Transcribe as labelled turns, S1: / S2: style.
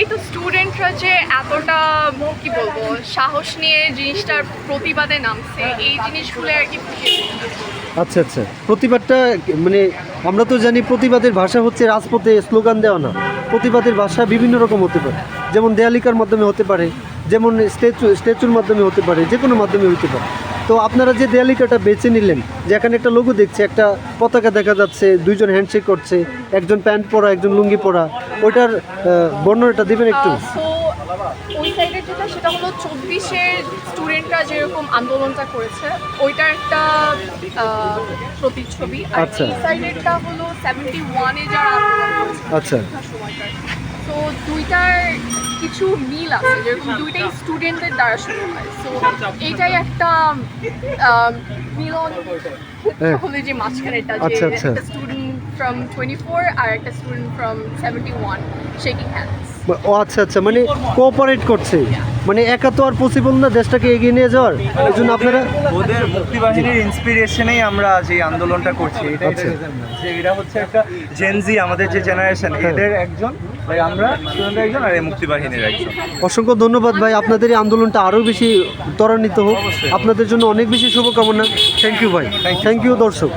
S1: এই তো স্টুডেন্টরা যে এতটা কি বলবো সাহস নিয়ে জিনিসটার প্রতিবাদে নামছে, এই জিনিসগুলো আর কি ফুটিয়ে তুলতে।
S2: আচ্ছা আচ্ছা, প্রতিবাদটা মানে আমরা তো জানি প্রতিবাদের ভাষা হচ্ছে রাজপথে স্লোগান দেওয়া না। প্রতিবাদের ভাষা বিভিন্ন রকম হতে পারে, যেমন দেয়ালিকার মাধ্যমে হতে পারে, যেমন স্ট্যাচুর মাধ্যমে হতে পারে, যে কোনো মাধ্যমে হতে পারে। তো আপনারা যে দেয়ালিকাটা বেছে নিলেন, যে এখানে একটা লোগো দেখছে, একটা পতাকা দেখা যাচ্ছে, দুইজন হ্যান্ডশেক করছে, একজন প্যান্ট পরা, একজন লুঙ্গি পরা, ওইটার বর্ণনাটা দেবেন একটু।
S1: তো ওই সাইডের যেটা সেটা হলো 24-এর স্টুডেন্টরা যেরকম আন্দোলনটা করেছে ওইটার একটা প্রতিচ্ছবি, আর
S2: আচ্ছা।
S1: এই সাইডেরটা হলো 71-এ যারা আন্দোলন করেছে
S2: আচ্ছা।
S1: সময়টার। তো দুইটার কিছু মিল আছে, যেরকম দুইটাই স্টুডেন্টদের দ্বারা শুরু হয়। সো এইটাই একটা মিলন
S2: হ্যাঁ।
S1: হলে যে মাঝখানেটা,
S2: আচ্ছা,
S1: যে
S2: আচ্ছা।
S1: একটা স্টুডেন্ট ফ্রম 24 আর একটা স্টুডেন্ট ফ্রম 71 শেকিং হ্যান্ডস।
S2: ও আচ্ছা আচ্ছা, মানে কোঅপারেট করছে, মানে একা তো আর পসিবল না দেশটাকে এগিয়ে নিয়ে যাওয়ার। এই জন্য আপনারা
S3: ওদের মুক্তিবাহিনীর ইন্সপিরেশনেই আমরা আজ এই আন্দোলনটা করছি।
S2: আচ্ছা।
S3: যে এরা হচ্ছে একটা জেনজি, আমাদের যে জেনারেশন, এদের একজন, ভাই আমরা স্টুডেন্টের একজন আর এই মুক্তিবাহিনীর একজন।
S2: অসংখ্য ধন্যবাদ ভাই, আপনাদের এই আন্দোলনটা আরও বেশি ত্বরান্বিত হোক। আপনাদের জন্য অনেক বেশি শুভকামনা। থ্যাংক ইউ ভাই, থ্যাংক ইউ দর্শক।